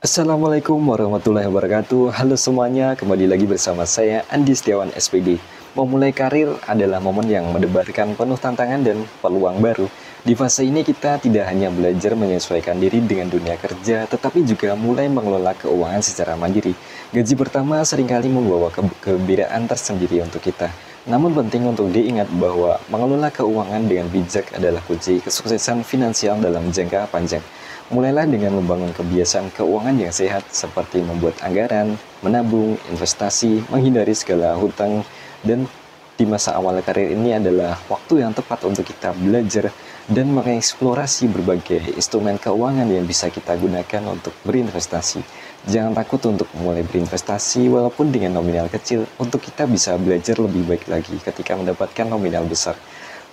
Assalamualaikum warahmatullahi wabarakatuh. Halo semuanya, kembali lagi bersama saya Andi Setiawan SPD. Memulai karir adalah momen yang mendebarkan penuh tantangan dan peluang baru. Di fase ini kita tidak hanya belajar menyesuaikan diri dengan dunia kerja, tetapi juga mulai mengelola keuangan secara mandiri. Gaji pertama seringkali membawa kegembiraan tersendiri untuk kita. Namun penting untuk diingat bahwa mengelola keuangan dengan bijak adalah kunci kesuksesan finansial dalam jangka panjang. Mulailah dengan membangun kebiasaan keuangan yang sehat seperti membuat anggaran, menabung, investasi, menghindari segala hutang, dan di masa awal karir ini adalah waktu yang tepat untuk kita belajar dan mengeksplorasi berbagai instrumen keuangan yang bisa kita gunakan untuk berinvestasi. Jangan takut untuk mulai berinvestasi walaupun dengan nominal kecil untuk kita bisa belajar lebih baik lagi ketika mendapatkan nominal besar.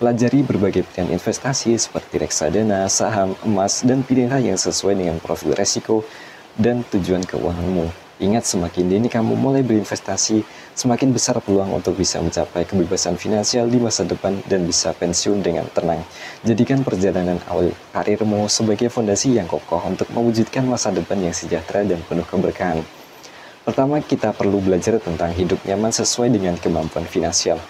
Pelajari berbagai pilihan investasi seperti reksadana, saham, emas, dan pilihlah yang sesuai dengan profil resiko dan tujuan keuanganmu. Ingat, semakin dini kamu mulai berinvestasi, semakin besar peluang untuk bisa mencapai kebebasan finansial di masa depan dan bisa pensiun dengan tenang. Jadikan perjalanan awal karirmu sebagai fondasi yang kokoh untuk mewujudkan masa depan yang sejahtera dan penuh keberkahan. Pertama, kita perlu belajar tentang hidup nyaman sesuai dengan kemampuan finansial.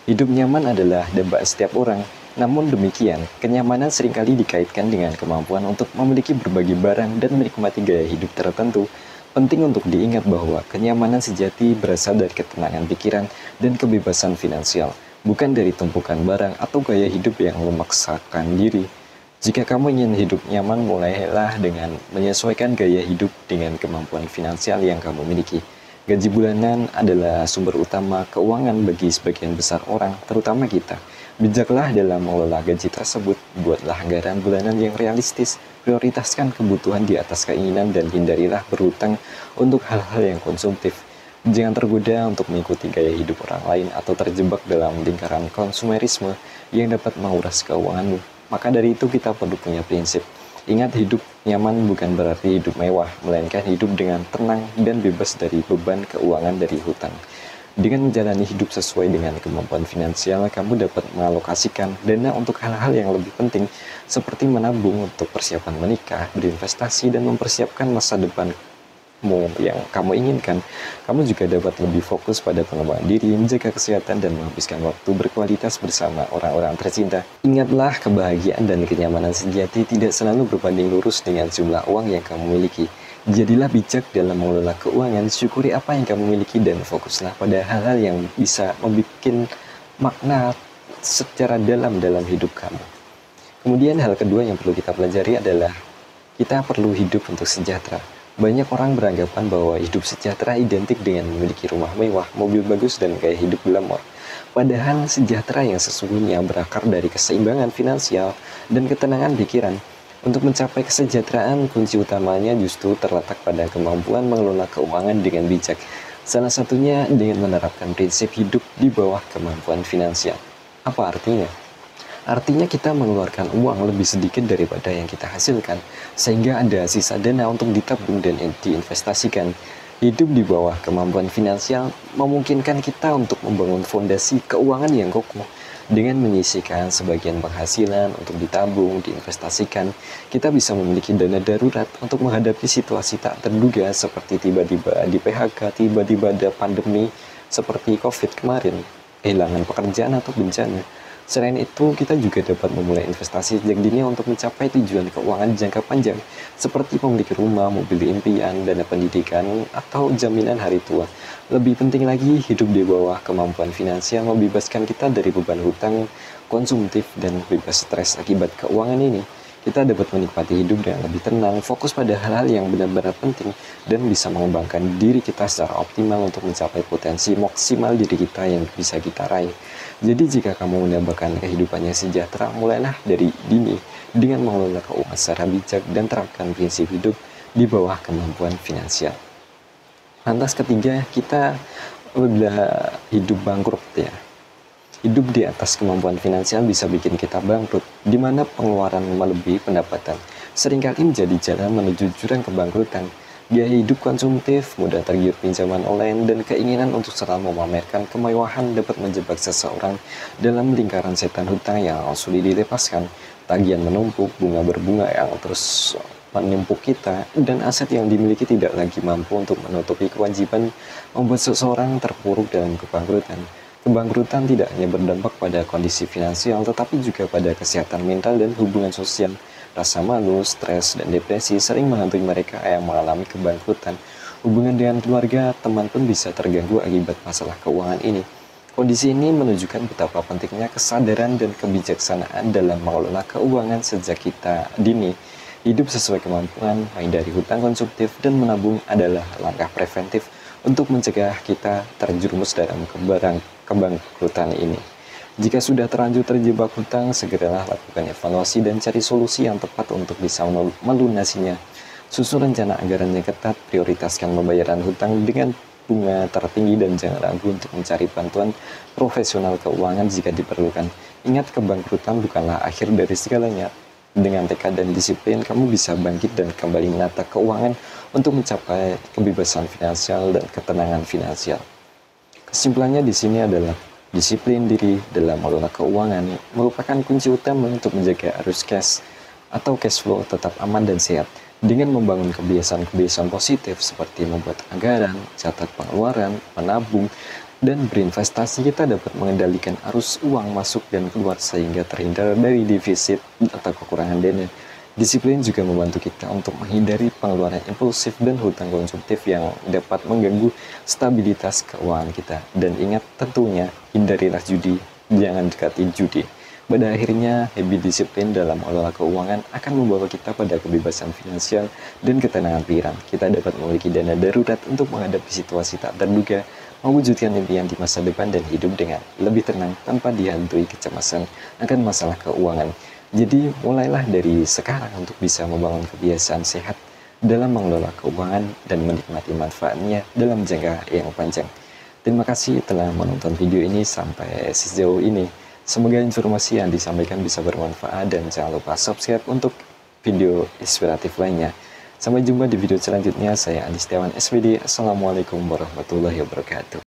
Hidup nyaman adalah dambaan setiap orang. Namun demikian, kenyamanan seringkali dikaitkan dengan kemampuan untuk memiliki berbagai barang dan menikmati gaya hidup tertentu. Penting untuk diingat bahwa kenyamanan sejati berasal dari ketenangan pikiran dan kebebasan finansial, bukan dari tumpukan barang atau gaya hidup yang memaksakan diri. Jika kamu ingin hidup nyaman, mulailah dengan menyesuaikan gaya hidup dengan kemampuan finansial yang kamu miliki. Gaji bulanan adalah sumber utama keuangan bagi sebagian besar orang, terutama kita. Bijaklah dalam mengelola gaji tersebut, buatlah anggaran bulanan yang realistis, prioritaskan kebutuhan di atas keinginan dan hindarilah berhutang untuk hal-hal yang konsumtif. Jangan tergoda untuk mengikuti gaya hidup orang lain atau terjebak dalam lingkaran konsumerisme yang dapat menguras keuanganmu. Maka dari itu kita perlu punya prinsip. Ingat, hidup nyaman bukan berarti hidup mewah, melainkan hidup dengan tenang dan bebas dari beban keuangan dari hutang. Dengan menjalani hidup sesuai dengan kemampuan finansial, kamu dapat mengalokasikan dana untuk hal-hal yang lebih penting, seperti menabung untuk persiapan menikah, berinvestasi, dan mempersiapkan masa depanmu yang kamu inginkan. Kamu juga dapat lebih fokus pada pengembangan diri, menjaga kesehatan, dan menghabiskan waktu berkualitas bersama orang-orang tercinta. Ingatlah, kebahagiaan dan kenyamanan sejati tidak selalu berbanding lurus dengan jumlah uang yang kamu miliki. Jadilah bijak dalam mengelola keuangan, syukuri apa yang kamu miliki, dan fokuslah pada hal-hal yang bisa membuat makna secara dalam hidup kamu. Kemudian hal kedua yang perlu kita pelajari adalah kita perlu hidup untuk sejahtera. Banyak orang beranggapan bahwa hidup sejahtera identik dengan memiliki rumah mewah, mobil bagus, dan gaya hidup glamor. Padahal sejahtera yang sesungguhnya berakar dari keseimbangan finansial dan ketenangan pikiran. Untuk mencapai kesejahteraan, kunci utamanya justru terletak pada kemampuan mengelola keuangan dengan bijak. Salah satunya dengan menerapkan prinsip hidup di bawah kemampuan finansial. Apa artinya? Artinya kita mengeluarkan uang lebih sedikit daripada yang kita hasilkan, sehingga ada sisa dana untuk ditabung dan diinvestasikan. Hidup di bawah kemampuan finansial memungkinkan kita untuk membangun fondasi keuangan yang kokoh. Dengan menyisihkan sebagian penghasilan untuk ditabung, diinvestasikan, kita bisa memiliki dana darurat untuk menghadapi situasi tak terduga seperti tiba-tiba di PHK, tiba-tiba ada pandemi seperti COVID kemarin, kehilangan pekerjaan atau bencana. Selain itu, kita juga dapat memulai investasi sejak dini untuk mencapai tujuan keuangan jangka panjang, seperti memiliki rumah, mobil impian, dana pendidikan, atau jaminan hari tua. Lebih penting lagi, hidup di bawah kemampuan finansial membebaskan kita dari beban hutang, konsumtif, dan bebas stres akibat keuangan ini. Kita dapat menikmati hidup dengan lebih tenang, fokus pada hal-hal yang benar-benar penting, dan bisa mengembangkan diri kita secara optimal untuk mencapai potensi maksimal diri kita yang bisa kita raih. Jadi jika kamu mendambakan kehidupan yang sejahtera, mulailah dari dini dengan mengelola keuangan secara bijak dan terapkan prinsip hidup di bawah kemampuan finansial. Lantas ketiga, kita apabila hidup bangkrut ya. Hidup di atas kemampuan finansial bisa bikin kita bangkrut, di mana pengeluaran melebihi pendapatan seringkali menjadi jalan menuju jurang kebangkrutan. Gaya hidup konsumtif, mudah tergiur pinjaman online, dan keinginan untuk selalu memamerkan kemewahan dapat menjebak seseorang dalam lingkaran setan hutang yang sulit dilepaskan. Tagihan menumpuk, bunga berbunga yang terus menumpuk kita, dan aset yang dimiliki tidak lagi mampu untuk menutupi kewajiban, membuat seseorang terpuruk dalam kebangkrutan. Kebangkrutan tidak hanya berdampak pada kondisi finansial, tetapi juga pada kesehatan mental dan hubungan sosial. Rasa malu, stres, dan depresi sering menghantui mereka yang mengalami kebangkrutan. Hubungan dengan keluarga, teman pun bisa terganggu akibat masalah keuangan ini. Kondisi ini menunjukkan betapa pentingnya kesadaran dan kebijaksanaan dalam mengelola keuangan sejak kita dini. Hidup sesuai kemampuan, menghindari hutang konsumtif, dan menabung adalah langkah preventif untuk mencegah kita terjerumus dalam kebangkrutan ini. Jika sudah terlanjur terjebak hutang, segeralah lakukan evaluasi dan cari solusi yang tepat untuk bisa melunasinya. Susun rencana anggaran yang ketat, prioritaskan pembayaran hutang dengan bunga tertinggi, dan jangan ragu untuk mencari bantuan profesional keuangan jika diperlukan. Ingat, kebangkrutan bukanlah akhir dari segalanya. Dengan tekad dan disiplin, kamu bisa bangkit dan kembali menata keuangan untuk mencapai kebebasan finansial dan ketenangan finansial. Kesimpulannya di sini adalah disiplin diri dalam mengelola keuangan merupakan kunci utama untuk menjaga arus cash atau cash flow tetap aman dan sehat. Dengan membangun kebiasaan-kebiasaan positif seperti membuat anggaran, catat pengeluaran, menabung, dan berinvestasi, kita dapat mengendalikan arus uang masuk dan keluar sehingga terhindar dari defisit atau kekurangan dana. Disiplin juga membantu kita untuk menghindari pengeluaran impulsif dan hutang konsumtif yang dapat mengganggu stabilitas keuangan kita. Dan ingat, tentunya hindarilah judi, jangan dekati judi. Pada akhirnya, habit disiplin dalam mengelola keuangan akan membawa kita pada kebebasan finansial dan ketenangan pikiran. Kita dapat memiliki dana darurat untuk menghadapi situasi tak terduga, mewujudkan impian di masa depan, dan hidup dengan lebih tenang tanpa dihantui kecemasan akan masalah keuangan. Jadi, mulailah dari sekarang untuk bisa membangun kebiasaan sehat dalam mengelola keuangan dan menikmati manfaatnya dalam jangka yang panjang. Terima kasih telah menonton video ini sampai sejauh ini. Semoga informasi yang disampaikan bisa bermanfaat, dan jangan lupa subscribe untuk video inspiratif lainnya. Sampai jumpa di video selanjutnya. Saya Andi Setiawan SPD. Assalamualaikum warahmatullahi wabarakatuh.